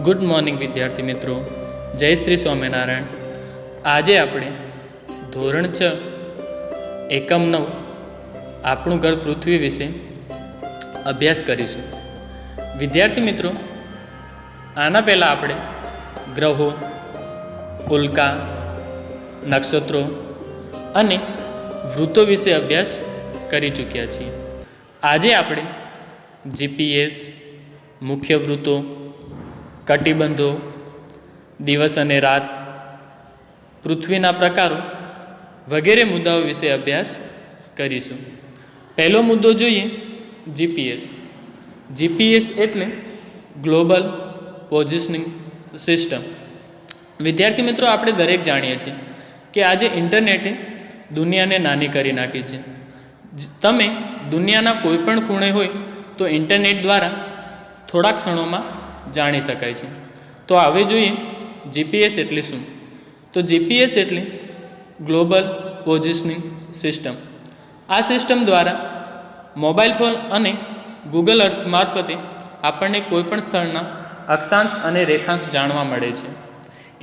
Good morning વિદ્યાર્થી મિત્રો, જય શ્રી સ્વામિનારાયણ. આજે આપણે ધોરણ 6 એકમ 9 આપણું ઘર પૃથ્વી વિશે અભ્યાસ કરીશું. વિદ્યાર્થી મિત્રો, આના પહેલાં આપણે ગ્રહો, ઉલ્કા, નક્ષત્રો અને વૃત્તો વિશે અભ્યાસ કરી ચૂક્યા છીએ. આજે આપણે જીપીએસ, મુખ્ય વૃત્તો, કટિબંધો, દિવસ અને રાત, પૃથ્વીના પ્રકારો વગેરે મુદ્દાઓ વિશે અભ્યાસ કરીશું. પહેલો મુદ્દો જોઈએ, જીપીએસ. જીપીએસ એટલે ગ્લોબલ પોઝિશનિંગ સિસ્ટમ. વિદ્યાર્થી મિત્રો, આપણે દરેક જાણીએ છીએ કે આજે ઇન્ટરનેટે દુનિયાને નાની કરી નાખી છે. તમે દુનિયાના કોઈ પણ ખૂણે હોય તો ઇન્ટરનેટ દ્વારા થોડા ક્ષણોમાં જાણી શકાય છે. તો હવે જોઈએ જીપીએસ એટલે શું. તો જીપીએસ એટલે ગ્લોબલ પોઝિશનિંગ સિસ્ટમ. આ સિસ્ટમ દ્વારા મોબાઈલ ફોન અને ગૂગલ અર્થ મારફતે આપણને કોઈપણ સ્થળના અક્ષાંશ અને રેખાંશ જાણવા મળે છે.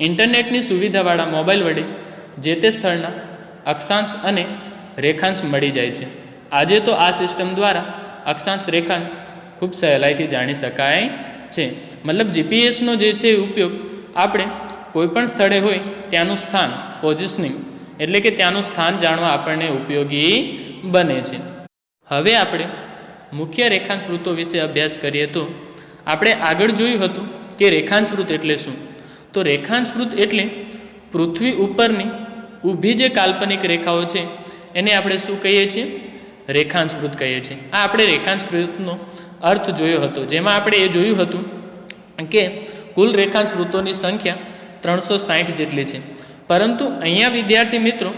ઇન્ટરનેટની સુવિધાવાળા મોબાઈલ વડે જે તે સ્થળના અક્ષાંશ અને રેખાંશ મળી જાય છે. આજે તો આ સિસ્ટમ દ્વારા અક્ષાંશ રેખાંશ ખૂબ સહેલાઈથી જાણી શકાય છે. મતલબ જીપીએસનો જે છે ઉપયોગ આપણે કોઈપણ સ્થળે હોય ત્યાંનું સ્થાન, પોઝિશનિંગ એટલે કે ત્યાંનું સ્થાન જાણવા આપણને ઉપયોગી બને છે. હવે આપણે મુખ્ય રેખાંશ વૃત્તો વિશે અભ્યાસ કરીએ તો આપણે આગળ જોયું હતું કે રેખાંશ વૃત્ત એટલે શું. તો રેખાંશ વૃત્ત એટલે પૃથ્વી ઉપરની ઊભી જે કાલ્પનિક રેખાઓ છે એને આપણે શું કહીએ છીએ? રેખાંશ વૃત્ત કહીએ છીએ. આ આપણે રેખાંશ વૃત્તનો અર્થ જોયો હતો, જેમાં આપણે એ જોયું હતું કે કુલ રેખાંશ વૃત્તોની સંખ્યા 360 જેટલી છે. પરંતુ અહીંયા વિદ્યાર્થી મિત્રો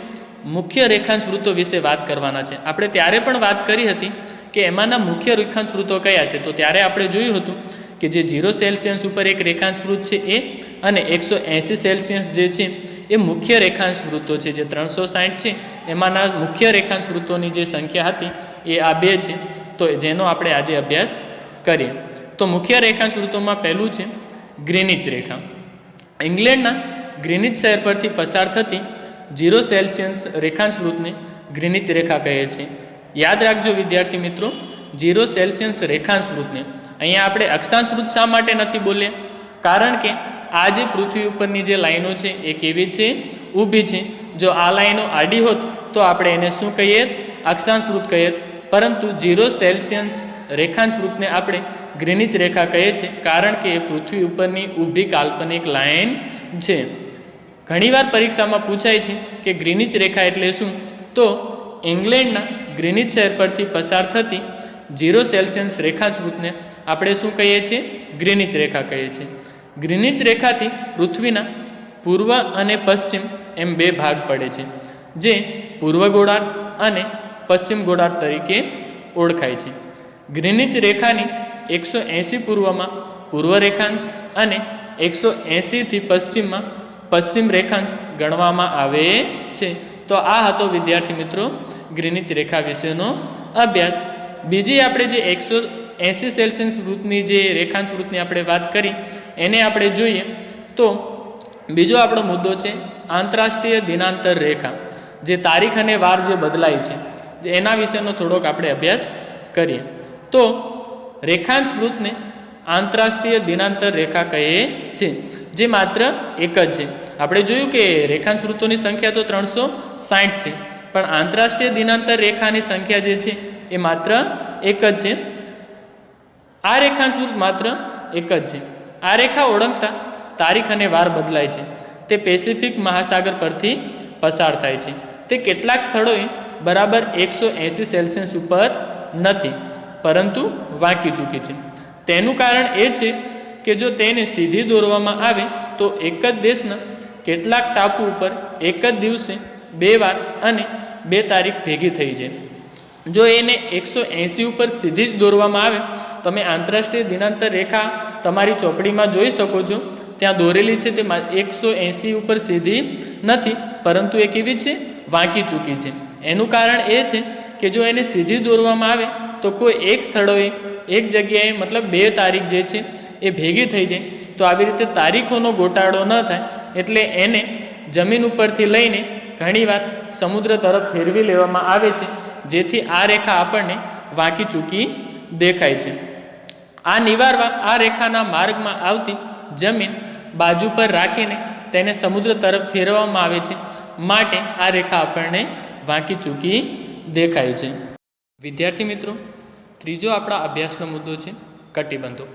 મુખ્ય રેખાંશ વૃત્તો વિશે વાત કરવાના છે. આપણે ત્યારે પણ વાત કરી હતી કે એમાંના મુખ્ય રેખાંશ વૃત્તો કયા છે. તો ત્યારે આપણે જોયું હતું કે જે 0 સેલ્સિયસ ઉપર એક રેખાંશ વૃત્ત છે એ અને 180 સેલ્સિયસ જે છે એ મુખ્ય રેખાંશ વૃત્તો છે. જે 360 છે એમાંના મુખ્ય રેખાંશ વૃત્તોની જે સંખ્યા હતી એ આ બે છે. તો જેનો આપણે આજે અભ્યાસ કરીએ. તો મુખ્ય રેખાંશ વૃત્તોમાં પહેલું છે ગ્રીનિચ રેખા. ઇંગ્લેન્ડના ગ્રીનિચ શહેર પરથી પસાર થતી 0 સેલ્સિયસ રેખાંશ વૃત્તને ગ્રીનિચ રેખા કહે છે. યાદ રાખજો વિદ્યાર્થી મિત્રો, 0 સેલ્સિયસ રેખાંશ વૃત્તને. અહીંયા આપણે અક્ષાંશ વૃત્ત શા માટે નથી બોલ્યા? કારણ કે આ જે પૃથ્વી ઉપરની જે લાઈનો છે એ કેવી છે? ઊભી છે. જો આ લાઈનો આડી હોત તો આપણે એને શું કહીએ? અક્ષાંશ વૃત્ત કહીએ. પરંતુ 0 સેલ્સિયસ રેખાંશ વૃત્તને આપણે ગ્રીનિચ રેખા કહીએ છીએ, કારણ કે એ પૃથ્વી ઉપરની ઊભી કાલ્પનિક લાઈન છે. ઘણીવાર પરીક્ષામાં પૂછાય છે કે ગ્રીનિચ રેખા એટલે શું? તો ઇંગ્લેન્ડના ગ્રીનિચ શહેર પરથી પસાર થતી 0 સેલ્સિયસ રેખાંશ વૃત્તને આપણે શું કહીએ છીએ? ગ્રીનિચ રેખા કહીએ છીએ. ગ્રીનિચ રેખાથી પૃથ્વીના પૂર્વ અને પશ્ચિમ એમ બે ભાગ પડે છે, જે પૂર્વ ગોળાર્ધ અને પશ્ચિમ ગોળાર્ધ તરીકે ઓળખાય છે. ગ્રીનિચ રેખાની 180 પૂર્વમાં પૂર્વ રેખાંશ અને 180થી પશ્ચિમમાં પશ્ચિમ રેખાંશ ગણવામાં આવે છે. તો આ હતો વિદ્યાર્થી મિત્રો ગ્રીનિચ રેખા વિશેનો અભ્યાસ. બીજી આપણે જે 180 સેલ્સિયસ વૃત્તની જે રેખાંશ વૃત્તની આપણે વાત કરી એને આપણે જોઈએ તો બીજો આપણો મુદ્દો છે આંતરરાષ્ટ્રીય દિનાંતર રેખા. જે તારીખ અને વાર જે બદલાય છે એના વિશેનો થોડોક આપણે અભ્યાસ કરીએ. તો રેખાંશ વૃત્તને આંતરરાષ્ટ્રીય દિનાંતર રેખા કહે છે, જે માત્ર એક જ છે. આપણે જોયું કે રેખાંશ વૃત્તોની સંખ્યા તો 360 છે, પણ આંતરરાષ્ટ્રીય દિનાંતર રેખાની સંખ્યા જે છે એ માત્ર એક જ છે. આ રેખાંશ વૃત્ત માત્ર એક જ છે. આ રેખા ઓળંગતા તારીખ અને વાર બદલાય છે. તે પેસિફિક મહાસાગર પરથી પસાર થાય છે. તે કેટલાક સ્થળોએ બરાબર 180 સેલ્સિયસ ઉપર નથી, પરંતુ વાંકી ચૂકી છે. તેનું કારણ એ છે કે જો તેને સીધી દોરવામાં આવે તો એક જ દેશના કેટલાક ટાપુ ઉપર એક જ દિવસે 2 વાર અને 2 તારીખ ભેગી થઈ જાય. જો એને 180 ઉપર સીધી જ દોરવામાં આવે, તમે આંતરરાષ્ટ્રીય દિનાંતર રેખા તમારી ચોપડીમાં જોઈ શકો છો, ત્યાં દોરેલી છે. તે 180 ઉપર સીધી નથી, પરંતુ એ કેવી છે? વાંકી ચૂકી છે. એનું કારણ એ છે કે જો એને સીધી દોરવામાં આવે તો કોઈ એક સ્થળોએ એક જગ્યાએ મતલબ 2 તારીખ જે છે એ ભેગી થઈ જાય. તો આવી રીતે તારીખોનો ગોટાળો ન થાય એટલે એને જમીન ઉપરથી લઈને ઘણીવાર સમુદ્ર તરફ ફેરવી લેવામાં આવે છે, જેથી આ રેખા આપણને વાંકી ચૂકી દેખાય છે. આ નિવારવા આ રેખાના માર્ગમાં આવતી જમીન બાજુ પર રાખીને તેને સમુદ્ર તરફ ફેરવવામાં આવે છે, માટે આ રેખા આપણને વાંકી ચૂકી દેખાય છે. વિદ્યાર્થી મિત્રો, ત્રીજો આપણા અભ્યાસનો મુદ્દો છે કટિબંધો.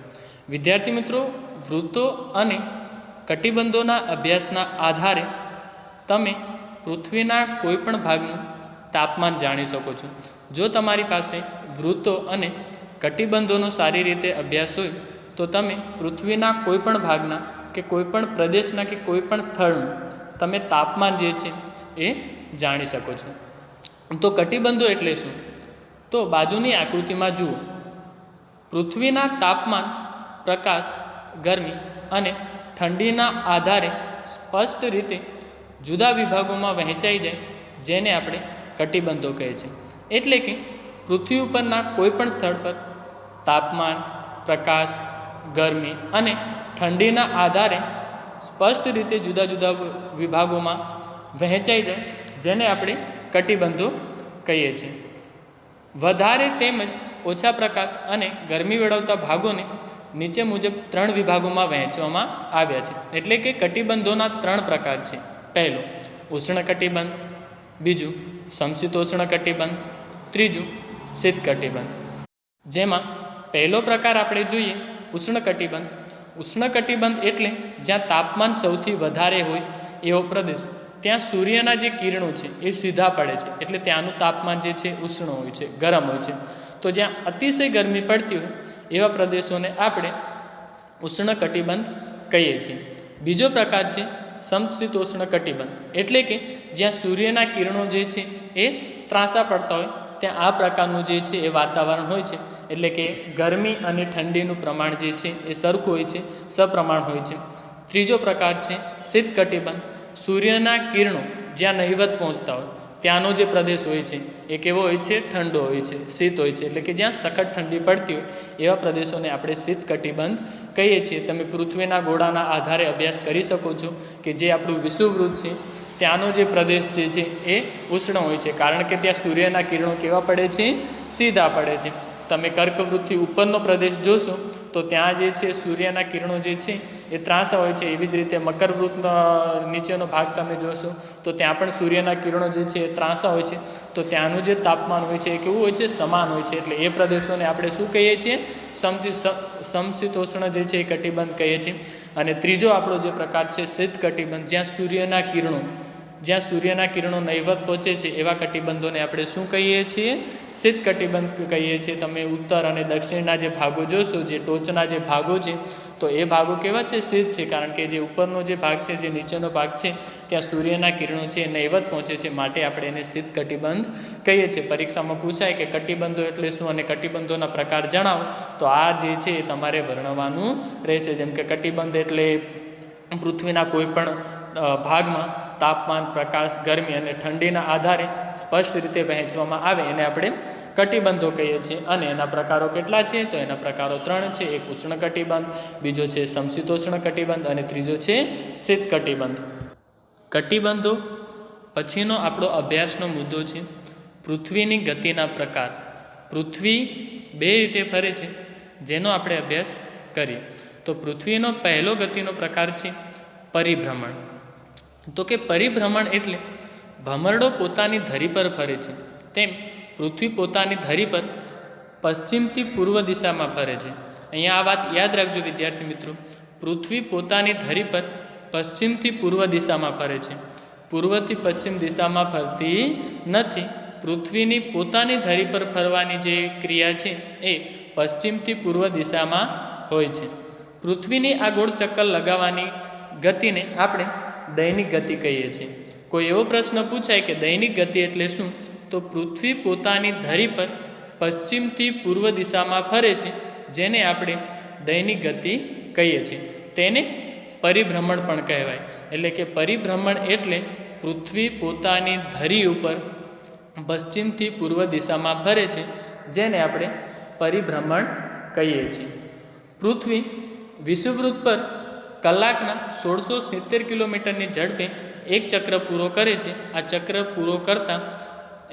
વિદ્યાર્થી મિત્રો, વૃત્તો અને કટિબંધોના અભ્યાસના આધારે તમે પૃથ્વીના કોઈપણ ભાગનું તાપમાન જાણી શકો છો. જો તમારી પાસે વૃત્તો અને કટિબંધોનો સારી રીતે અભ્યાસ હોય તો તમે પૃથ્વીના કોઈપણ ભાગના કે કોઈપણ પ્રદેશના કે કોઈપણ સ્થળનું તમે તાપમાન જે છે એ જાણી શકો છો. તો કટિબંધો એટલે શું? તો બાજુની આકૃતિમાં જુઓ. પૃથ્વીના તાપમાન, પ્રકાશ, ગરમી અને ઠંડીના આધારે સ્પષ્ટ રીતે જુદા વિભાગોમાં વહેંચાઈ જાય, જેને આપણે કટિબંધો કહે છે. એટલે કે પૃથ્વી ઉપરના કોઈપણ સ્થળ પર તાપમાન, પ્રકાશ, ગરમી અને ઠંડીના આધારે સ્પષ્ટ રીતે જુદા જુદા વિભાગોમાં વહેંચાઈ જાય, જેને આપણે કટિબંધો કહીએ છીએ. વધારે તેમજ ઓછા પ્રકાશ અને ગરમી મેળવતા ભાગોને નીચે મુજબ 3 વિભાગોમાં વહેંચવામાં આવ્યા છે. એટલે કે કટિબંધોના 3 પ્રકાર છે. પહેલો ઉષ્ણકટિબંધ, બીજું સમશીતોષ્ણ કટિબંધ, ત્રીજું શીત કટિબંધ. જેમાં પહેલો પ્રકાર આપણે જોઈએ ઉષ્ણકટિબંધ. ઉષ્ણકટિબંધ એટલે જ્યાં તાપમાન સૌથી વધારે હોય એવો પ્રદેશ, ત્યાં સૂર્યના જે કિરણો છે એ સીધા પડે છે, એટલે ત્યાંનું તાપમાન જે છે ઉષ્ણ હોય છે, ગરમ હોય છે. તો જ્યાં અતિશય ગરમી પડતી હોય એવા પ્રદેશોને આપણે ઉષ્ણકટિબંધ કહીએ છીએ. બીજો પ્રકાર છે સમશીતોષ્ણ કટિબંધ. એટલે કે જ્યાં સૂર્યના કિરણો જે છે એ ત્રાંસા પડતા હોય ત્યાં આ પ્રકારનું જે છે એ વાતાવરણ હોય છે. એટલે કે ગરમી અને ઠંડીનું પ્રમાણ જે છે એ સરખું હોય છે, સપ્રમાણ હોય છે. ત્રીજો પ્રકાર છે શીત કટિબંધ. સૂર્યના કિરણો જ્યાં નહિવત પહોંચતા હોય ત્યાંનો જે પ્રદેશ હોય છે એ કેવો હોય છે? ઠંડો હોય છે, શીત હોય છે. એટલે કે જ્યાં સખત ઠંડી પડતી હોય એવા પ્રદેશોને આપણે શીત કટિબંધ કહીએ છીએ. તમે પૃથ્વીના ગોળાના આધારે અભ્યાસ કરી શકો છો કે જે આપણું વિષુવવૃત્ત છે ત્યાંનો જે પ્રદેશ જે છે એ ઉષ્ણ હોય છે, કારણ કે ત્યાં સૂર્યના કિરણો કેવા પડે છે? સીધા પડે છે. તમે કર્કવૃત્તથી ઉપરનો પ્રદેશ જોશો તો ત્યાં જે છે સૂર્યના કિરણો જે છે એ ત્રાંસા હોય છે. એવી જ રીતે મકરવૃત્તનો નીચેનો ભાગ તમે જોશો તો ત્યાં પણ સૂર્યના કિરણો જે છે એ ત્રાંસા હોય છે. તો ત્યાંનું જે તાપમાન હોય છે એ કેવું હોય છે? સમાન હોય છે. એટલે એ પ્રદેશોને આપણે શું કહીએ છીએ? સમશીતોષ્ણ જે છે એ કટિબંધ કહીએ છીએ. અને ત્રીજો આપણો જે પ્રકાર છે શીત કટિબંધ. જ્યાં સૂર્યના કિરણો નહિવત પહોંચે છે એવા કટિબંધોને આપણે શું કહીએ છીએ? શીત કટિબંધ કહીએ છીએ. તમે ઉત્તર અને દક્ષિણના જે ભાગો જોશો, જે ટોચના જે ભાગો છે તો એ ભાગો કેવા છે? શીત છે. કારણ કે જે ઉપરનો જે ભાગ છે, જે નીચેનો ભાગ છે ત્યાં સૂર્યના કિરણો છે એ નહિવત પહોંચે છે, માટે આપણે એને શીત કટિબંધ કહીએ છીએ. પરીક્ષામાં પૂછાય કે કટિબંધો એટલે શું અને કટિબંધોના પ્રકાર જણાવો, તો આ જે છે એ તમારે વર્ણવવાનું રહેશે. જેમ કે કટિબંધ એટલે પૃથ્વીના કોઈ પણ ભાગમાં તાપમાન, પ્રકાશ, ગરમી અને ઠંડીના આધારે સ્પષ્ટ રીતે વહેંચવામાં આવે એને આપણે કટિબંધો કહીએ છીએ. અને એના પ્રકારો કેટલા છે? તો એના પ્રકારો 3 છે. એક ઉષ્ણ કટિબંધ, બીજો છે સમશીતોષ્ણ કટિબંધ અને ત્રીજો છે શીત કટિબંધ. કટિબંધો પછીનો આપણો અભ્યાસનો મુદ્દો છે પૃથ્વીની ગતિના પ્રકાર. પૃથ્વી 2 રીતે ફરે છે જેનો આપણે અભ્યાસ કરીએ. તો પૃથ્વીનો પહેલો ગતિનો પ્રકાર છે પરિભ્રમણ. તો કે પરિભ્રમણ એટલે ભમરડો પોતાની ધરી પર ફરે છે તેમ પૃથ્વી પોતાની ધરી પર પશ્ચિમથી પૂર્વ દિશામાં ફરે છે. અહીંયા આ વાત યાદ રાખજો વિદ્યાર્થી મિત્રો. પૃથ્વી પોતાની ધરી પર પશ્ચિમથી પૂર્વ દિશામાં ફરે છે, પૂર્વથી પશ્ચિમ દિશામાં ફરતી નથી. પૃથ્વીની પોતાની ધરી પર ફરવાની જે ક્રિયા છે એ પશ્ચિમથી પૂર્વ દિશામાં હોય છે. પૃથ્વીની આ ગોળ ચક્કર લગાવવાની ગતિને આપણે દૈનિક ગતિ કહીએ છીએ. કોઈ એવો પ્રશ્ન પૂછાય કે દૈનિક ગતિ એટલે શું, તો પૃથ્વી પોતાની ધરી પર પશ્ચિમથી પૂર્વ દિશામાં ફરે છે જેને આપણે દૈનિક ગતિ કહીએ છીએ. તેને પરિભ્રમણ પણ કહેવાય. એટલે કે પરિભ્રમણ એટલે પૃથ્વી પોતાની ધરી ઉપર પશ્ચિમથી પૂર્વ દિશામાં ફરે છે જેને આપણે પરિભ્રમણ કહીએ છીએ. પૃથ્વી વિષુવવૃત્ત પર કલાકના 1670 કિલોમીટરની ઝડપે એક ચક્ર પૂરો કરે છે. આ ચક્ર પૂરો કરતાં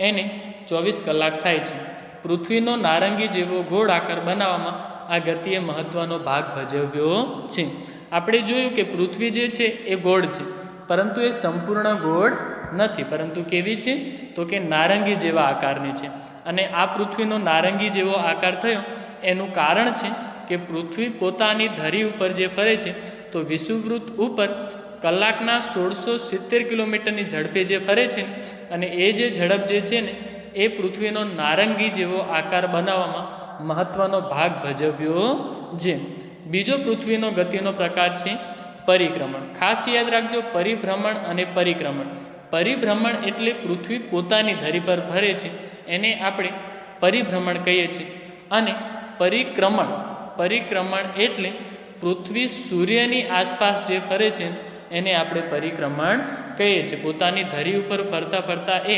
એને 24 કલાક થાય છે. પૃથ્વીનો નારંગી જેવો ગોળ આકાર બનાવવામાં આ ગતિએ મહત્ત્વનો ભાગ ભજવ્યો છે. આપણે જોયું કે પૃથ્વી જે છે એ ગોળ છે, પરંતુ એ સંપૂર્ણ ગોળ નથી, પરંતુ કેવી છે તો કે નારંગી જેવા આકારની છે. અને આ પૃથ્વીનો નારંગી જેવો આકાર થયો એનું કારણ છે કે પૃથ્વી પોતાની ધરી ઉપર જે ફરે છે તો વિષુવવૃત્ત ઉપર કલાકના 1670 કિલોમીટરની ઝડપે જે ફરે છે અને એ જે ઝડપ જે છે ને એ પૃથ્વીનો નારંગી જેવો આકાર બનાવવામાં મહત્ત્વનો ભાગ ભજવ્યો છે. બીજો પૃથ્વીનો ગતિનો પ્રકાર છે પરિક્રમણ. ખાસ યાદ રાખજો, પરિભ્રમણ અને પરિક્રમણ. પરિભ્રમણ એટલે પૃથ્વી પોતાની ધરી પર ફરે છે એને આપણે પરિભ્રમણ કહીએ છીએ. અને પરિક્રમણ એટલે પૃથ્વી સૂર્યની આસપાસ જે ફરે છે એને આપણે પરિક્રમણ કહીએ છીએ. પોતાની ધરી ઉપર ફરતા ફરતા એ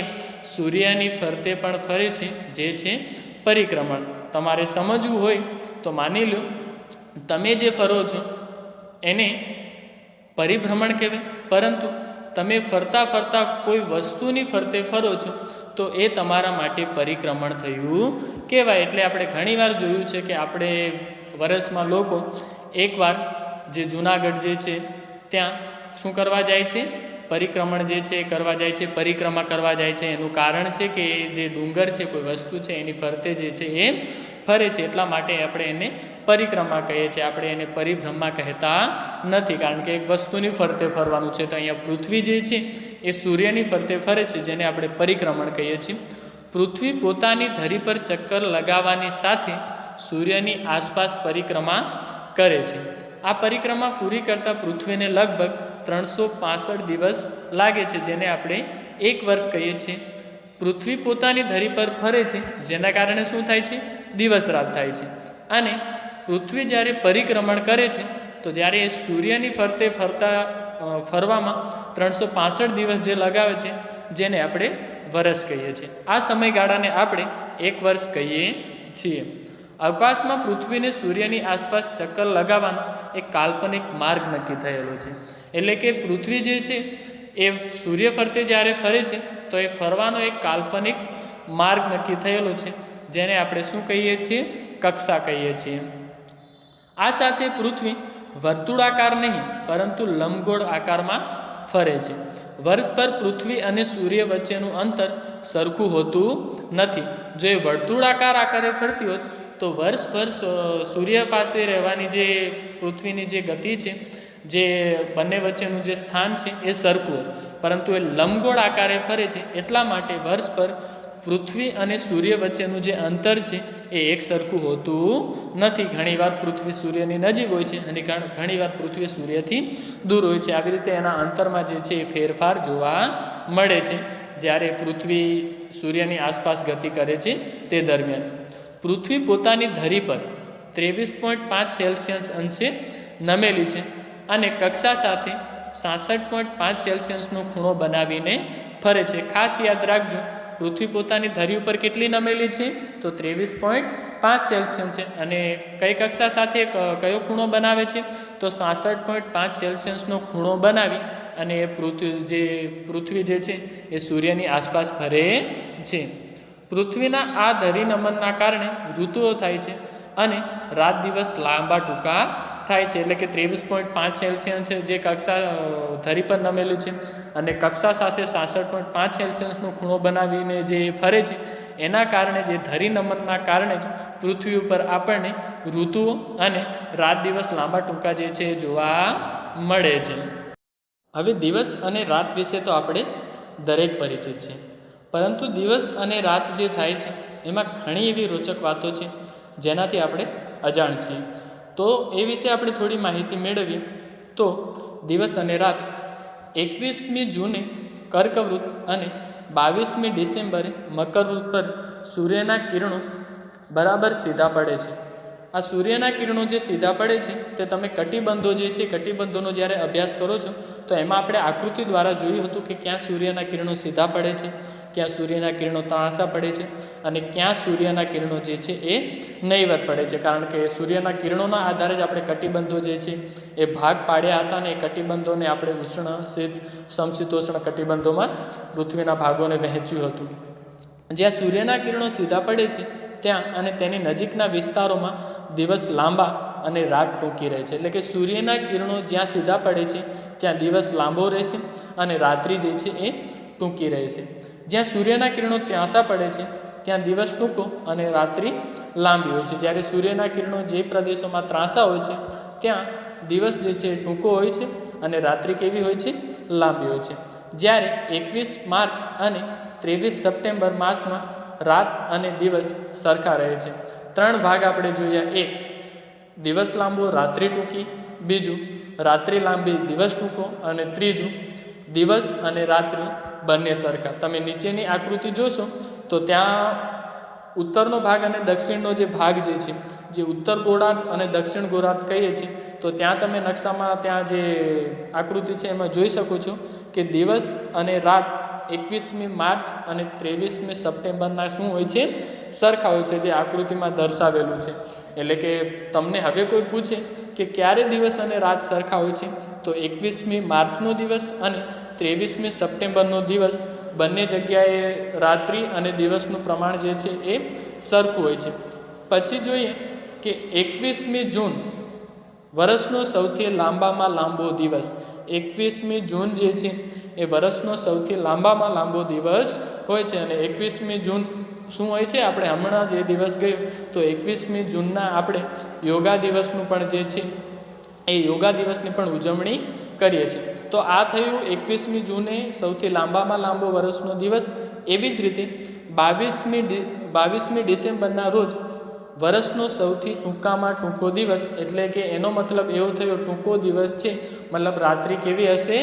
સૂર્યની ફરતે પણ ફરે છે, જે છે પરિક્રમણ. તમારે સમજવું હોય તો માની લો તમે જે ફરો છો એને પરિભ્રમણ કહેવાય, પરંતુ તમે ફરતા ફરતા કોઈ વસ્તુની ફરતે ફરો છો તો એ તમારા માટે પરિક્રમણ થયું કહેવાય. એટલે આપણે ઘણીવાર જોયું છે કે આપણે વર્ષમાં લોકો એકવાર જે જૂનાગઢ જે છે ત્યાં શું કરવા જાય છે, પરિક્રમણ જે છે એ કરવા જાય છે, પરિક્રમા કરવા જાય છે. એનું કારણ છે કે જે ડુંગર છે, કોઈ વસ્તુ છે એની ફરતે જે છે એ ફરે છે, એટલા માટે આપણે એને પરિક્રમા કહીએ છીએ. આપણે એને પરિભ્રમા કહેતા નથી, કારણ કે એક વસ્તુની ફરતે ફરવાનું છે. તો અહીંયા પૃથ્વી જે છે એ સૂર્યની ફરતે ફરે છે, જેને આપણે પરિક્રમણ કહીએ છીએ. પૃથ્વી પોતાની ધરી પર ચક્કર લગાવવાની સાથે સૂર્યની આસપાસ પરિક્રમા કરે છે. આ પરિક્રમા પૂરી કરતાં પૃથ્વીને લગભગ 365 દિવસ લાગે છે, જેને આપણે 1 વર્ષ કહીએ છીએ. પૃથ્વી પોતાની ધરી પર ફરે છે, જેના કારણે શું થાય છે, દિવસ રાત થાય છે. અને પૃથ્વી જ્યારે પરિક્રમણ કરે છે તો જ્યારે એ સૂર્યની ફરતે ફરવામાં 365 દિવસ જે લગાવે છે, જેને આપણે વર્ષ કહીએ છીએ. આ સમયગાળાને આપણે 1 વર્ષ કહીએ છીએ. અવકાશમાં પૃથ્વીને સૂર્યની આસપાસ ચક્કર લગાવવાનો એક કાલ્પનિક માર્ગ નક્કી થયેલો છે. એટલે કે પૃથ્વી જે છે એ સૂર્ય ફરતે જ્યારે ફરે છે તો એ ફરવાનો એક કાલ્પનિક માર્ગ નક્કી થયેલો છે, જેને આપણે શું કહીએ છીએ, કક્ષા કહીએ છીએ. આ સાથે પૃથ્વી વર્તુળાકાર નહીં પરંતુ લંબગોળ આકારમાં ફરે છે. વર્ષ પર પૃથ્વી અને સૂર્ય વચ્ચેનું અંતર સરખું હોતું નથી. જો એ વર્તુળાકાર આકારે ફરતી હોત તો વર્ષ પર સૂર્ય પાસે રહેવાની જે પૃથ્વીની જે ગતિ છે, જે બંને વચ્ચેનું જે સ્થાન છે એ સરખું હોત, પરંતુ એ લંબગોળ આકારે ફરે છે, એટલા માટે વર્ષ પર પૃથ્વી અને સૂર્ય વચ્ચેનું જે અંતર છે એ એક સરખું હોતું નથી. ઘણીવાર પૃથ્વી સૂર્યની નજીક હોય છે અને ઘણીવાર પૃથ્વી સૂર્યથી દૂર હોય છે. આવી રીતે એના અંતરમાં જે છે એ ફેરફાર જોવા મળે છે જ્યારે પૃથ્વી સૂર્યની આસપાસ ગતિ કરે છે તે દરમિયાન. પૃથ્વી પોતાની ધરી પર 23.5 સેલ્સિયસ અંશે નમેલી છે અને કક્ષા સાથે 66.5 સેલ્સિયસનો ખૂણો બનાવીને ફરે છે. ખાસ યાદ રાખજો, પૃથ્વી પોતાની ધરી ઉપર કેટલી નમેલી છે તો 23.5 સેલ્સિયસ છે. અને કઈ કક્ષા સાથે કયો ખૂણો બનાવે છે તો 66.5 સેલ્સિયસનો ખૂણો બનાવી અને પૃથ્વી જે છે એ સૂર્યની આસપાસ ફરે છે. પૃથ્વીના આ ધરી નમનના કારણે ઋતુઓ થાય છે અને રાત દિવસ લાંબા ટૂંકા થાય છે. એટલે કે 23.5 સેલ્સિયસ જે કક્ષા ધરી પર નમેલી છે અને કક્ષા સાથે 66.5 સેલ્સિયસનો ખૂણો બનાવીને જે ફરે છે, એના કારણે જે ધરી નમનના કારણે જ પૃથ્વી ઉપર આપણને ઋતુઓ અને રાત દિવસ લાંબા ટૂંકા જે છે એ જોવા મળે છે. હવે દિવસ અને રાત વિશે તો આપણે દરેક પરિચિત છે, પરંતુ દિવસ અને રાત જે થાય છે એમાં ઘણી એવી રોચક વાતો છે જેનાથી આપણે અજાણ છીએ. તો એ વિશે આપણે થોડી માહિતી મેળવીએ. તો દિવસ અને રાત 21મી જૂને કર્કવૃત્ત અને 22મી ડિસેમ્બરે મકરવૃત્ત પર સૂર્યના કિરણો બરાબર સીધા પડે છે. આ સૂર્યના કિરણો જે સીધા પડે છે તે તમે કટિબંધો જે છે, કટિબંધોનો જ્યારે અભ્યાસ કરો છો તો એમાં આપણે આકૃતિ દ્વારા જોયું હતું કે ક્યાં સૂર્યના કિરણો સીધા પડે છે. ક્યાં સૂર્યના કિરણો ત્રાંસા પડે છે અને ક્યાં સૂર્યના કિરણો જે છે એ નહીવત પડે છે. કારણ કે સૂર્યના કિરણોના આધારે જ આપણે કટિબંધો જે છે એ ભાગ પાડ્યા હતા, અને એ કટિબંધોને આપણે ઉષ્ણ, શીત, સમશીતોષ્ણ કટિબંધોમાં પૃથ્વીના ભાગોને વહેંચ્યું હતું. જ્યાં સૂર્યના કિરણો સીધા પડે છે ત્યાં અને તેની નજીકના વિસ્તારોમાં દિવસ લાંબા અને રાત ટૂંકી રહે છે. એટલે કે સૂર્યના કિરણો જ્યાં સીધા પડે છે ત્યાં દિવસ લાંબો રહેશે અને રાત્રિ જે છે એ ટૂંકી રહે છે. જ્યાં સૂર્યના કિરણો ત્રાંસા પડે છે ત્યાં દિવસ ટૂંકો અને રાત્રિ લાંબી હોય છે. જ્યારે સૂર્યના કિરણો જે પ્રદેશોમાં ત્રાંસા હોય છે ત્યાં દિવસ જે છે એ ટૂંકો હોય છે અને રાત્રિ કેવી હોય છે? લાંબી હોય છે. જ્યારે 21 માર્ચ અને 23 સપ્ટેમ્બર માસમાં રાત અને દિવસ સરખા રહે છે. 3 ભાગ આપણે જોયા. એક, દિવસ લાંબો રાત્રિ ટૂંકી. બીજું, રાત્રિ લાંબી દિવસ ટૂંકો. અને ત્રીજું, દિવસ અને રાત્રિ બંને સરખા. તમે નીચેની આકૃતિ જોશો તો ત્યાં ઉત્તરનો ભાગ અને દક્ષિણનો જે ભાગ જે છે, જે ઉત્તર ગોળાર્ધ અને દક્ષિણ ગોળાર્ધ કહીએ છીએ, તો ત્યાં તમે નકશામાં ત્યાં જે આકૃતિ છે એમાં જોઈ શકો છો કે દિવસ અને રાત 21મી માર્ચ અને 23મી સપ્ટેમ્બરના શું હોય છે? સરખા હોય છે, જે આકૃતિમાં દર્શાવેલું છે. એટલે કે તમને હવે કોઈ પૂછે કે ક્યારે દિવસ અને રાત સરખા હોય છે, તો 21મી માર્ચનો દિવસ અને 23મી સપ્ટેમ્બરનો દિવસ બંને જગ્યાએ રાત્રિ અને દિવસનું પ્રમાણ જે છે એ સરખું હોય છે. પછી જોઈએ કે 21મી જૂન વર્ષનો સૌથી લાંબામાં લાંબો દિવસ. 21મી જૂન જે છે એ વર્ષનો સૌથી લાંબામાં લાંબો દિવસ હોય છે. અને 21મી જૂન શું હોય છે? આપણે હમણાં જે દિવસ ગયો તો 21મી જૂનના આપણે યોગા દિવસનું પણ જે છે એ યોગા દિવસની પણ ઉજવણી કરીએ છીએ. તો આ થયું 21મી જૂને સૌથી લાંબામાં લાંબો વર્ષનો દિવસ. એવી જ રીતે 22મી ડિસેમ્બરના રોજ વર્ષનો સૌથી ટૂંકામાં ટૂંકો દિવસ. એટલે કે એનો મતલબ એવો થયો ટૂંકો દિવસ છે મતલબ રાત્રિ કેવી હશે?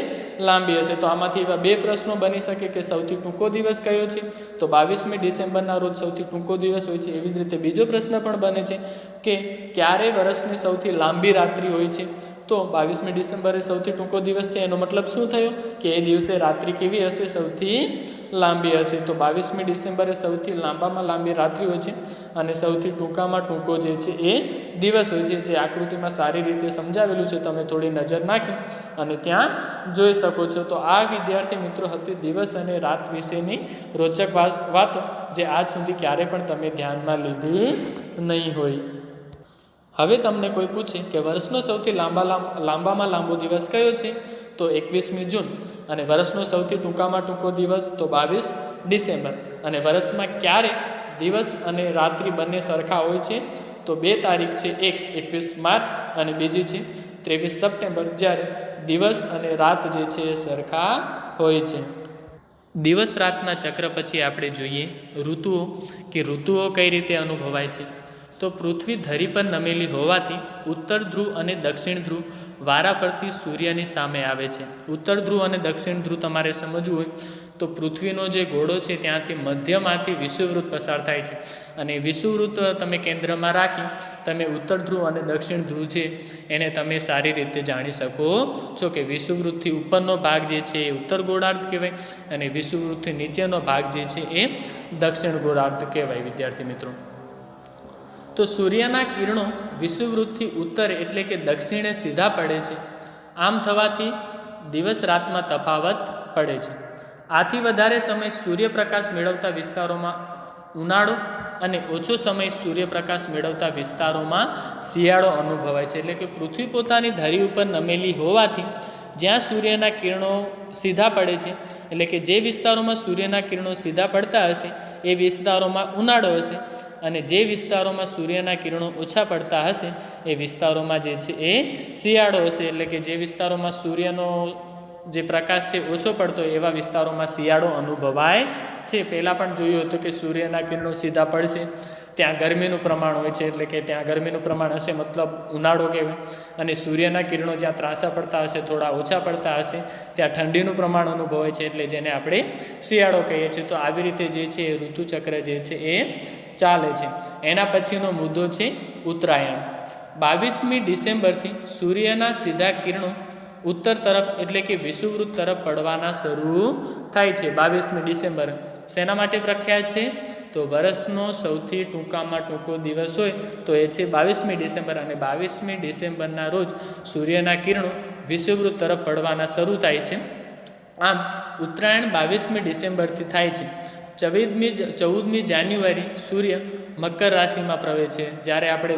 લાંબી હશે. તો આમાંથી એવા 2 પ્રશ્નો બની શકે કે સૌથી ટૂંકો દિવસ કયો છે? તો 22મી ડિસેમ્બરના રોજ સૌથી ટૂંકો દિવસ હોય છે. એવી જ રીતે બીજો પ્રશ્ન પણ બને છે કે ક્યારે વર્ષની સૌથી લાંબી રાત્રિ હોય છે? તો 22મી ડિસેમ્બરે સૌથી ટૂંકો દિવસ છે, એનો મતલબ શું થયો કે એ દિવસે રાત્રિ કેવી હશે? સૌથી લાંબી હશે. તો 22મી ડિસેમ્બરે સૌથી લાંબામાં લાંબી રાત્રિ હોય છે અને સૌથી ટૂંકામાં ટૂંકો જે છે એ દિવસ હોય છે, જે આકૃતિમાં સારી રીતે સમજાવેલું છે. તમે થોડી નજર નાખી અને ત્યાં જોઈ શકો છો. તો આ વિદ્યાર્થી મિત્રો હતી દિવસ અને રાત વિશેની રોચક વાતો, જે આજ સુધી ક્યારે પણ તમે ધ્યાનમાં લીધી નહીં હોય. હવે તમને કોઈ પૂછે કે વર્ષનો સૌથી લાંબામાં લાંબો દિવસ કયો છે? તો 21મી જૂન. અને વર્ષનો સૌથી ટૂંકામાં ટૂંકો દિવસ તો 22 ડિસેમ્બર. અને વર્ષમાં ક્યારે દિવસ અને રાત્રિ બંને સરખા હોય છે? તો 2 તારીખ છે. એક 21 માર્ચ અને બીજી છે 23 સપ્ટેમ્બર, જ્યારે દિવસ અને રાત જે છે એ સરખા હોય છે. દિવસ રાતના ચક્ર પછી આપણે જોઈએ ઋતુઓ, કે ઋતુઓ કઈ રીતે અનુભવાય છે. તો પૃથ્વી ધરી પર નમેલી હોવાથી ઉત્તર ધ્રુવ અને દક્ષિણ ધ્રુવ વારાફરતી સૂર્યની સામે આવે છે. ઉત્તર ધ્રુવ અને દક્ષિણ ધ્રુવ તમારે સમજવું હોય તો પૃથ્વીનો જે ગોળો છે ત્યાંથી મધ્યમાંથી વિષુવવૃત્ત પસાર થાય છે. અને વિષુવવૃત્ત તમે કેન્દ્રમાં રાખી તમે ઉત્તર ધ્રુવ અને દક્ષિણ ધ્રુવ છે એને તમે સારી રીતે જાણી શકો છો. કે વિષુવવૃત્તથી ઉપરનો ભાગ જે છે એ ઉત્તર ગોળાર્ધ કહેવાય અને વિષુવવૃત્તથી નીચેનો ભાગ જે છે એ દક્ષિણ ગોળાર્ધ કહેવાય. વિદ્યાર્થી મિત્રો, તો સૂર્યના કિરણો વિષુવવૃત્તથી ઉત્તર એટલે કે દક્ષિણે સીધા પડે છે. આમ થવાથી દિવસ રાતમાં તફાવત પડે છે. આથી વધારે સમય સૂર્યપ્રકાશ મેળવતા વિસ્તારોમાં ઉનાળો અને ઓછો સમય સૂર્યપ્રકાશ મેળવતા વિસ્તારોમાં શિયાળો અનુભવાય છે. એટલે કે પૃથ્વી પોતાની ધરી ઉપર નમેલી હોવાથી જ્યાં સૂર્યના કિરણો સીધા પડે છે, એટલે કે જે વિસ્તારોમાં સૂર્યના કિરણો સીધા પડતા હશે એ વિસ્તારોમાં ઉનાળો હશે, અને જે વિસ્તારોમાં સૂર્યના કિરણો ઓછા પડતા હશે એ વિસ્તારોમાં જે છે એ શિયાળો હશે. એટલે કે જે વિસ્તારોમાં સૂર્યનો જે પ્રકાશ છે ઓછો પડતો એવા વિસ્તારોમાં શિયાળો અનુભવાય છે. પહેલાં પણ જોયું હતું કે સૂર્યના કિરણો સીધા પડશે ત્યાં ગરમીનું પ્રમાણ હોય છે, એટલે કે ત્યાં ગરમીનું પ્રમાણ હશે મતલબ ઉનાળો કહેવાય. અને સૂર્યના કિરણો જ્યાં ત્રાંસા પડતા હશે, થોડા ઓછા પડતા હશે, ત્યાં ઠંડીનું પ્રમાણ અનુભવાય છે, એટલે જેને આપણે શિયાળો કહીએ છીએ. તો આવી રીતે જે છે એ ઋતુચક્ર જે છે એ ચાલે છે. એના પછીનો મુદ્દો છે ઉત્તરાયણ. 22મી ડિસેમ્બરથી સૂર્યના સીધા કિરણો ઉત્તર તરફ એટલે કે વિષુવવૃત્ત તરફ પડવાના શરૂ થાય છે. 22મી ડિસેમ્બર શેના માટે પ્રખ્યાત છે? તો વર્ષનો સૌથી ટૂંકામાં ટૂંકો દિવસ હોય તો એ છે 22મી ડિસેમ્બર, અને 22મી ડિસેમ્બરના રોજ સૂર્યના કિરણો વિષુવવૃત્ત તરફ પડવાના શરૂ થાય છે. આમ ઉત્તરાયણ 22મી ડિસેમ્બરથી થાય છે. 14મી જાન્યુઆરી સૂર્ય મકર રાશિમાં પ્રવેશે છે. જ્યારે આપણે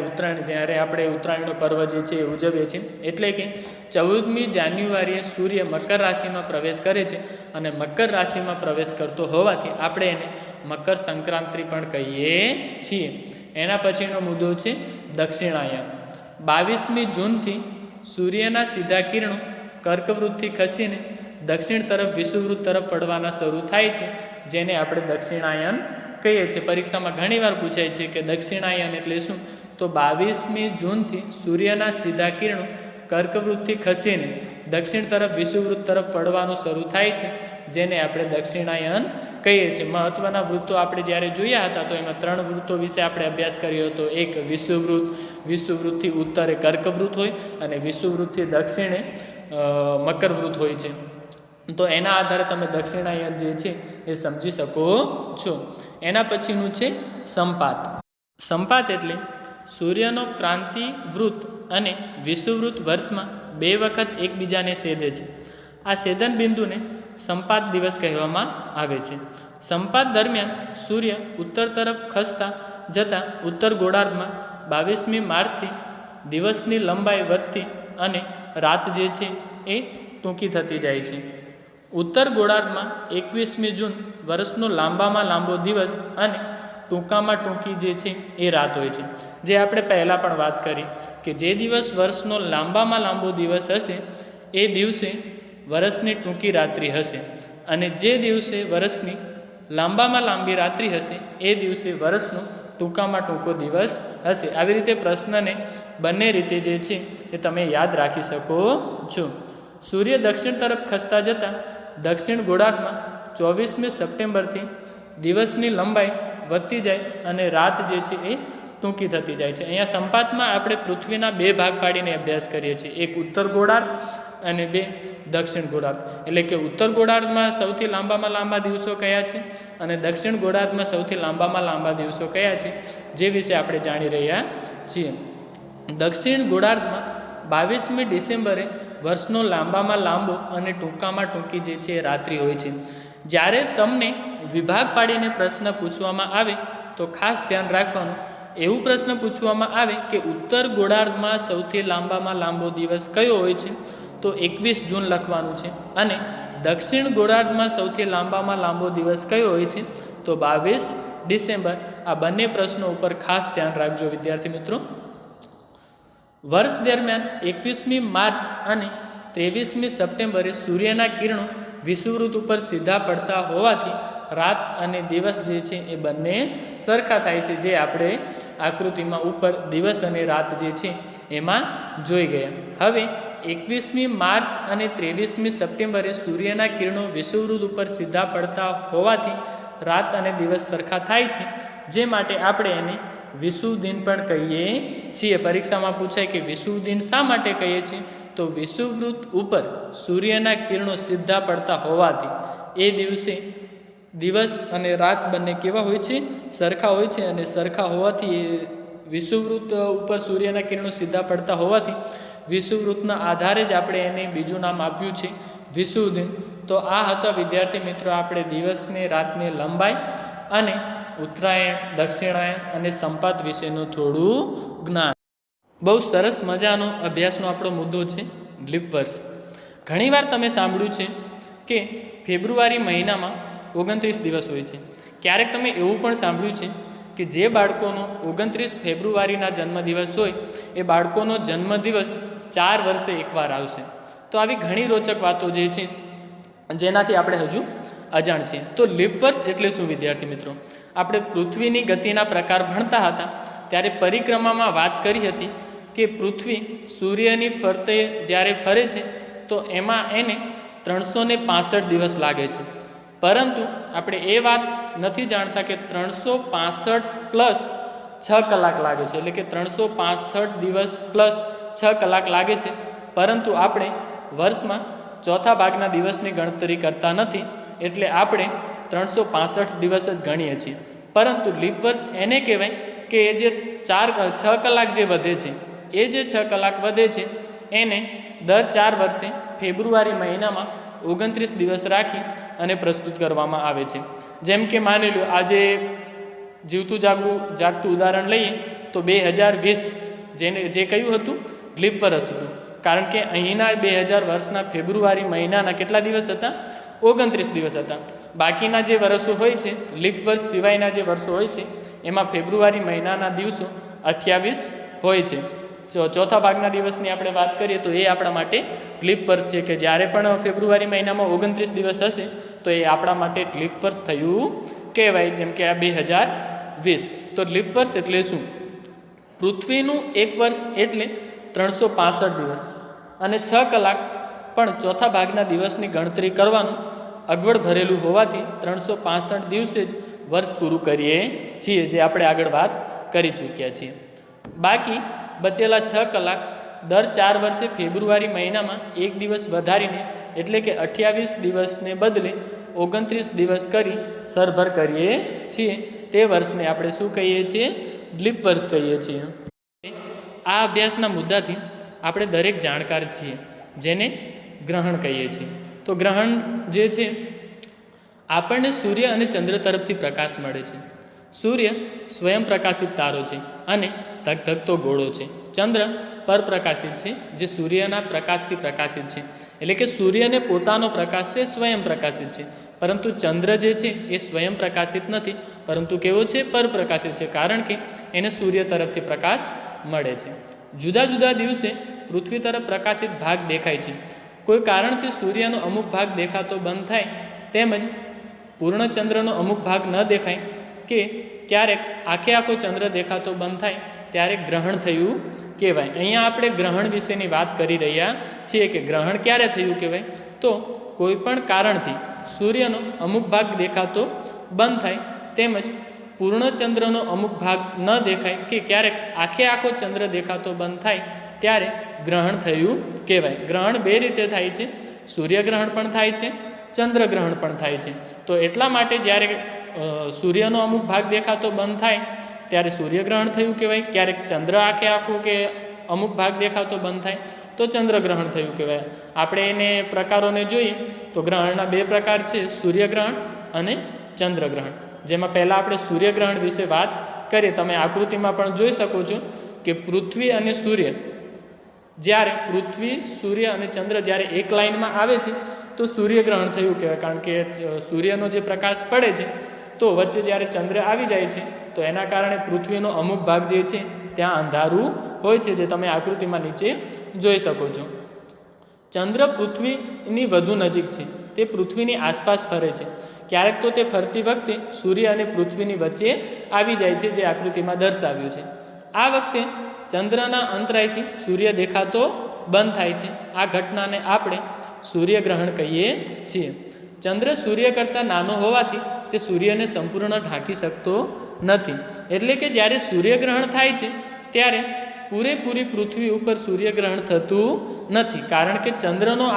ઉત્તરાયણનો પર્વ જે છે એ ઉજવીએ છીએ, એટલે કે 14મી જાન્યુઆરીએ સૂર્ય મકર રાશિમાં પ્રવેશ કરે છે, અને મકર રાશિમાં પ્રવેશ કરતો હોવાથી આપણે એને મકર સંક્રાંતિ પણ કહીએ છીએ. એના પછીનો મુદ્દો છે દક્ષિણાયન. 22મી જૂનથી સૂર્યના સીધા કિરણો કર્કવૃત્તથી ખસીને દક્ષિણ તરફ વિષુવવૃત્ત તરફ પડવાના શરૂ થાય છે, જેને આપણે દક્ષિણાયન કહીએ છીએ. પરીક્ષામાં ઘણીવાર પૂછાય છે કે દક્ષિણાયન એટલે શું? તો 22મી જૂનથી સૂર્યના સીધા કિરણો કર્કવૃત્તથી ખસીને દક્ષિણ તરફ વિષુવવૃત્ત તરફ પડવાનું શરૂ થાય છે, જેને આપણે દક્ષિણાયન કહીએ છીએ. મહત્ત્વના વૃત્તો આપણે જ્યારે જોયા હતા તો એમાં 3 વૃત્તો વિશે આપણે અભ્યાસ કર્યો હતો. એક વિષુવવૃત્ત, વિષુવવૃત્તથી ઉત્તરે કર્કવૃત્ત હોય, અને વિષુવવૃત્તથી દક્ષિણે મકરવૃત્ત હોય છે. તો એના આધારે તમે દક્ષિણાયન જે છે એ સમજી શકો છો. એના પછીનું છે સંપાત. સંપાત એટલે સૂર્યનો ક્રાંતિ વૃત્ત અને વિષુવવૃત્ત વર્ષમાં 2 વખત એકબીજાને છેદે છે. આ છેદન બિંદુને સંપાત દિવસ કહેવામાં આવે છે. સંપાત દરમિયાન સૂર્ય ઉત્તર તરફ ખસતા જતાં ઉત્તર ગોળાર્ધમાં 22મી માર્ચથી દિવસની લંબાઈ વધતી અને રાત જે છે એ ટૂંકી થતી જાય છે. ઉત્તર ગોળાર્ધમાં 21મી જૂન વર્ષનો લાંબામાં લાંબો દિવસ અને ટૂંકામાં ટૂંકી જે છે એ રાત હોય છે. જે આપણે પહેલાં પણ વાત કરી કે જે દિવસ વર્ષનો લાંબામાં લાંબો દિવસ હશે એ દિવસે વર્ષની ટૂંકી રાત્રિ હશે, અને જે દિવસે વર્ષની લાંબામાં લાંબી રાત્રિ હશે એ દિવસે વર્ષનો ટૂંકામાં ટૂંકો દિવસ હશે. આવી રીતે પ્રશ્નને બંને રીતે જે છે એ તમે યાદ રાખી શકો છો. સૂર્ય દક્ષિણ તરફ ખસતા જતાં દક્ષિણ ગોળાર્ધમાં 24મી સપ્ટેમ્બરથી દિવસની લંબાઈ વધતી જાય અને રાત જે છે એ ટૂંકી થતી જાય છે. અહીંયા સંપાતમાં આપણે પૃથ્વીના 2 ભાગ પાડીને અભ્યાસ કરીએ છીએ. એક ઉત્તર ગોળાર્ધ અને 2 દક્ષિણ ગોળાર્ધ. એટલે કે ઉત્તર ગોળાર્ધમાં સૌથી લાંબામાં લાંબા દિવસો કયા છે અને દક્ષિણ ગોળાર્ધમાં સૌથી લાંબામાં લાંબા દિવસો કયા છે, જે વિશે આપણે જાણી રહ્યા છીએ. દક્ષિણ ગોળાર્ધમાં 22મી ડિસેમ્બરે વર્ષનો લાંબામાં લાંબો અને ટૂંકામાં ટૂંકી જે છે એ રાત્રિ હોય છે. જ્યારે તમને વિભાગ પાડીને પ્રશ્ન પૂછવામાં આવે તો ખાસ ધ્યાન રાખવાનું, એવું પ્રશ્ન પૂછવામાં આવે કે ઉત્તર ગોળાર્ધમાં સૌથી લાંબામાં લાંબો દિવસ કયો હોય છે, તો 21 જૂન લખવાનું છે, અને દક્ષિણ ગોળાર્ધમાં સૌથી લાંબામાં લાંબો દિવસ કયો હોય છે, તો 22 ડિસેમ્બર. આ બંને પ્રશ્નો ઉપર ખાસ ધ્યાન રાખજો વિદ્યાર્થી મિત્રો. વર્ષ દરમિયાન 21મી માર્ચ અને 23મી સપ્ટેમ્બરે સૂર્યના કિરણો વિષુવવૃત્ત ઉપર સીધા પડતા હોવાથી રાત અને દિવસ જે છે એ બંને સરખા થાય છે, જે આપણે આકૃતિમાં ઉપર દિવસ અને રાત જે છે એમાં જોઈ ગયા. હવે 21મી માર્ચ અને 23મી સપ્ટેમ્બરે સૂર્યના કિરણો વિષુવવૃત્ત ઉપર સીધા પડતા હોવાથી રાત અને દિવસ સરખા થાય છે, જે માટે આપણે એને વિષુવ દિન પણ કહીએ છીએ. પરીક્ષામાં પૂછાય કે વિષુવ દિન શા માટે કહીએ છીએ, તો વિષુવવૃત્ત ઉપર સૂર્યના કિરણો સીધા પડતા હોવાથી એ દિવસે દિવસ અને રાત બંને કેવા હોય છે, સરખા હોય છે, અને સરખા હોવાથી વિષુવવૃત્ત ઉપર સૂર્યના કિરણો સીધા પડતા હોવાથી વિષુવવૃત્તના આધારે જ આપણે એને બીજું નામ આપ્યું છે વિષુવ દિન. તો આ હતા વિદ્યાર્થી મિત્રો આપણે દિવસને રાતની લંબાઈ અને ઉત્તરાયણ, દક્ષિણાયન અને સંપાત વિશેનું થોડું જ્ઞાન. બહુ સરસ મજાનો અભ્યાસનો આપણો મુદ્દો છે લીપ વર્ષ. ઘણીવાર તમે સાંભળ્યું છે કે ફેબ્રુઆરી મહિનામાં 29 દિવસ હોય છે. ક્યારેક તમે એવું પણ સાંભળ્યું છે કે જે બાળકોનો 29 ફેબ્રુઆરીના જન્મદિવસ હોય એ બાળકોનો જન્મદિવસ 4 વર્ષે એકવાર આવશે. તો આવી ઘણી રોચક વાતો જે છે જેનાથી આપણે હજુ અજાણ છીએ. તો લીપ વર્ષ એટલે શું વિદ્યાર્થી મિત્રો? આપણે પૃથ્વીની ગતિના પ્રકાર ભણતા હતા ત્યારે પરિક્રમામાં વાત કરી હતી કે પૃથ્વી સૂર્યની ફરતે જ્યારે ફરે છે તો એમાં એને 365 દિવસ લાગે છે. પરંતુ આપણે એ વાત નથી જાણતા કે 365 પ્લસ 6 કલાક લાગે છે. એટલે કે 365 દિવસ પ્લસ 6 કલાક લાગે છે. પરંતુ આપણે વર્ષમાં ચોથા ભાગના દિવસની ગણતરી કરતા નથી. એટલે આપણે 365 દિવસ જ ગણીએ છીએ, પરંતુ લીપ વર્ષ એને કહેવાય કે એ જે 6 કલાક જે વધે છે, એ જે 6 કલાક વધે છે એને દર 4 વર્ષે ફેબ્રુઆરી મહિનામાં 29 દિવસ રાખી અને પ્રસ્તુત કરવામાં આવે છે. જેમ કે માની લો આજે જીવતું જાગતું ઉદાહરણ લઈએ તો 2020 જે કયું હતું, લીપ વર્ષ હતું, કારણ કે અહીંના 2000 વર્ષના ફેબ્રુઆરી મહિનાના કેટલા દિવસ હતા? 29 દિવસ હતા. બાકીના જે વર્ષો હોય છે, લીપ વર્ષ સિવાયના જે વર્ષો હોય છે, એમાં ફેબ્રુઆરી મહિનાના દિવસો 28 હોય છે. ચોથા ભાગના દિવસની આપણે વાત કરીએ તો એ આપણા માટે લીપ વર્ષ છે, કે જ્યારે પણ ફેબ્રુઆરી મહિનામાં 29 દિવસ હશે તો એ આપણા માટે લીપ વર્ષ થયું કહેવાય. જેમ કે આ 2020. તો લીપ વર્ષ એટલે શું? પૃથ્વીનું એક વર્ષ એટલે 365 દિવસ અને 6 કલાક પણ ચોથા ભાગના દિવસની ગણતરી કરવાનું અગવડ ભરેલું હોવાથી 365 દિવસે જ વર્ષ પૂરું કરીએ છીએ, જે આપણે આગળ વાત કરી ચૂક્યા છીએ. બાકી બચેલા 6 કલાક દર 4 વર્ષે ફેબ્રુઆરી મહિનામાં એક દિવસ વધારીને એટલે કે 28 દિવસને બદલે 29 દિવસ કરી સરભર કરીએ છીએ. તે વર્ષને આપણે શું કહીએ છીએ? લીપ વર્ષ કહીએ છીએ. આ અભ્યાસના મુદ્દાથી આપણે દરેક જાણકાર છીએ, જેને ગ્રહણ કહીએ છીએ. તો ગ્રહણ જે છે, આપણને સૂર્ય અને ચંદ્ર તરફથી પ્રકાશ મળે છે. સૂર્ય સ્વયં પ્રકાશિત તારો છે અને ધગધગતો ગોળો છે. ચંદ્ર પરપ્રકાશિત છે, જે સૂર્યના પ્રકાશથી પ્રકાશિત છે. એટલે કે સૂર્યને પોતાનો પ્રકાશ છે, સ્વયં પ્રકાશિત છે, પરંતુ ચંદ્ર જે છે એ સ્વયં પ્રકાશિત નથી, પરંતુ કેવો છે? પરપ્રકાશિત છે, કારણ કે એને સૂર્ય તરફથી પ્રકાશ મળે છે. જુદા જુદા દિવસે પૃથ્વી તરફ પ્રકાશિત ભાગ દેખાય છે. કોઈ કારણથી સૂર્યનો અમુક ભાગ દેખાતો બંધ થાય, તેમજ પૂર્ણ ચંદ્રનો અમુક ભાગ ન દેખાય, કે ક્યારેક આખો ચંદ્ર દેખાતો બંધ થાય, ત્યારે ગ્રહણ થયું કહેવાય. અહીંયા આપણે ગ્રહણ વિશેની વાત કરી રહ્યા છીએ કે ગ્રહણ ક્યારે થયું કહેવાય? તો કોઈ પણ કારણથી સૂર્યનો અમુક ભાગ દેખાતો બંધ થાય, તેમજ પૂર્ણચંદ્રનો અમુક ભાગ ન દેખાય, કે ક્યારેક આખો ચંદ્ર દેખાતો બંધ થાય, ત્યારે ગ્રહણ થયું કહેવાય. ગ્રહણ બે રીતે થાય છે, સૂર્યગ્રહણ પણ થાય છે, ચંદ્રગ્રહણ પણ થાય છે. તો એટલા માટે જ્યારે સૂર્યનો અમુક ભાગ દેખાતો બંધ થાય ત્યારે સૂર્યગ્રહણ થયું કહેવાય. ક્યારેક ચંદ્ર આખો કે અમુક ભાગ દેખાતો બંધ થાય તો ચંદ્રગ્રહણ થયું કહેવાય. આપણે એને પ્રકારોને જોઈએ તો ગ્રહણના 2 પ્રકાર છે, સૂર્યગ્રહણ અને ચંદ્રગ્રહણ. જેમાં પહેલાં આપણે સૂર્યગ્રહણ વિશે વાત કરીએ. તમે આકૃતિમાં પણ જોઈ શકો છો કે પૃથ્વી અને સૂર્ય, જ્યારે પૃથ્વી, સૂર્ય અને ચંદ્ર જ્યારે એક લાઇનમાં આવે છે તો સૂર્યગ્રહણ થયું કહેવાય. કારણ કે સૂર્યનો જે પ્રકાશ પડે છે તો વચ્ચે જ્યારે ચંદ્ર આવી જાય છે તો એના કારણે પૃથ્વીનો અમુક ભાગ જે છે ત્યાં અંધારું હોય છે, જે તમે આકૃતિમાં નીચે જોઈ શકો છો. ચંદ્ર પૃથ્વીની વધુ નજીક છે, તે પૃથ્વીની આસપાસ ફરે છે. ક્યારેક તો તે ફરતી વખતે સૂર્ય અને પૃથ્વીની વચ્ચે આવી જાય છે, જે આકૃતિમાં દર્શાવ્યું છે. આ વખતે ચંદ્રના અંતરાયથી સૂર્ય દેખાતો બંધ થાય છે. આ ઘટનાને આપણે સૂર્યગ્રહણ કહીએ છીએ. ચંદ્ર સૂર્ય કરતાં નાનો હોવાથી તે સૂર્યને સંપૂર્ણ ઢાંકી શકતો નથી. એટલે કે જ્યારે સૂર્યગ્રહણ થાય છે ત્યારે પૂરેપૂરી પૃથ્વી ઉપર સૂર્યગ્રહણ થતું નથી, કારણ કે ચંદ્રનો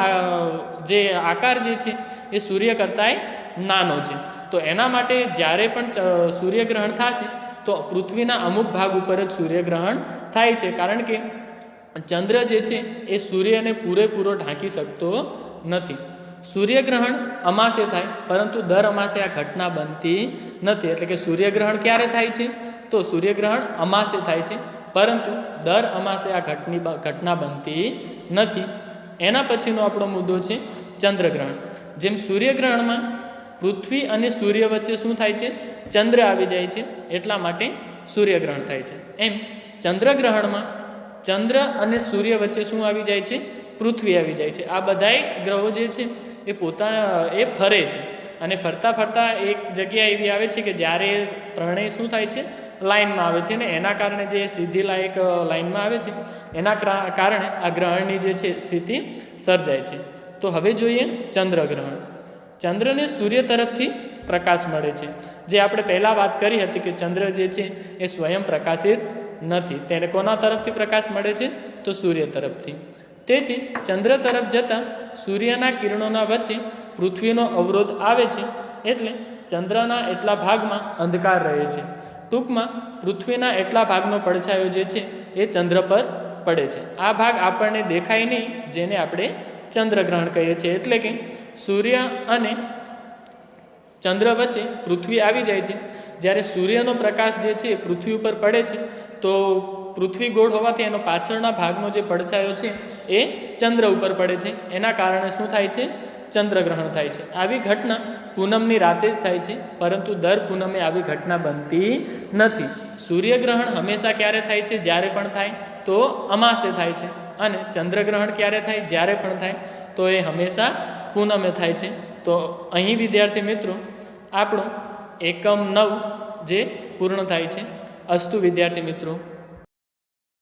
જે આકાર જે છે એ સૂર્ય કરતાંય નાનો છે. તો એના માટે જ્યારે પણ સૂર્યગ્રહણ થશે તો પૃથ્વીના અમુક ભાગ ઉપર જ સૂર્યગ્રહણ થાય છે, કારણ કે ચંદ્ર જે છે એ સૂર્યને પૂરેપૂરો ઢાંકી શકતો નથી. સૂર્યગ્રહણ અમાસે થાય, પરંતુ દર અમાસે આ ઘટના બનતી નથી. એટલે કે સૂર્યગ્રહણ ક્યારે થાય છે? તો સૂર્યગ્રહણ અમાસે થાય છે, પરંતુ દર અમાસે આ ઘટના બનતી નથી. એના પછીનો આપણો મુદ્દો છે ચંદ્રગ્રહણ. જેમ સૂર્યગ્રહણમાં પૃથ્વી અને સૂર્ય વચ્ચે શું થાય છે? ચંદ્ર આવી જાય છે, એટલા માટે સૂર્યગ્રહણ થાય છે. એમ ચંદ્રગ્રહણમાં ચંદ્ર અને સૂર્ય વચ્ચે શું આવી જાય છે? પૃથ્વી આવી જાય છે. આ બધાય ગ્રહો જે છે એ ફરે છે, અને ફરતા ફરતા એક જગ્યા એવી આવે છે કે જ્યારે ત્રણેય શું થાય છે? લાઇનમાં આવે છે, ને એના કારણે જે સીધી એક લાઇનમાં આવે છે એના કારણે આ ગ્રહણની જે છે સ્થિતિ સર્જાય છે. તો હવે જોઈએ ચંદ્રગ્રહણ. ચંદ્રને સૂર્ય તરફથી પ્રકાશ મળે છે. જે આપણે પહેલાં વાત કરી હતી કે ચંદ્ર જે છે એ સ્વયં પ્રકાશિત નથી. તેને કોના તરફથી પ્રકાશ મળે છે? તો સૂર્ય તરફથી. તેથી ચંદ્ર તરફ જતાં સૂર્યના કિરણોના વચ્ચે પૃથ્વીનો અવરોધ આવે છે, એટલે ચંદ્રના એટલા ભાગમાં અંધકાર રહે છે. ટૂંકમાં પૃથ્વીના એટલા ભાગનો પડછાયો જે છે એ ચંદ્ર પર પડે છે. આ ભાગ આપણને દેખાય નહીં, જેને આપણે ચંદ્રગ્રહણ કહીએ છીએ. એટલે કે સૂર્ય અને ચંદ્ર વચ્ચે પૃથ્વી આવી જાય છે. જ્યારે સૂર્યનો પ્રકાશ જે છે પૃથ્વી ઉપર પડે છે તો પૃથ્વી ગોળ હોવાથી એનો પાછળના ભાગનો જે પડછાયો છે એ ચંદ્ર ઉપર પડે છે. એના કારણે શું થાય છે? ચંદ્રગ્રહણ થાય છે. આવી ઘટના પૂનમની રાતે જ થાય છે, પરંતુ દર પૂનમે આવી ઘટના બનતી નથી. સૂર્યગ્રહણ હંમેશા ક્યારે થાય છે? જ્યારે પણ થાય તો અમાસે થાય છે. અને ચંદ્રગ્રહણ ક્યારે થાય? જ્યારે પણ થાય તો એ હંમેશા પૂનમે થાય છે. તો અહીં વિદ્યાર્થી મિત્રો આપણું એકમ 9 જે પૂર્ણ થાય છે. અસ્તુ વિદ્યાર્થી મિત્રો.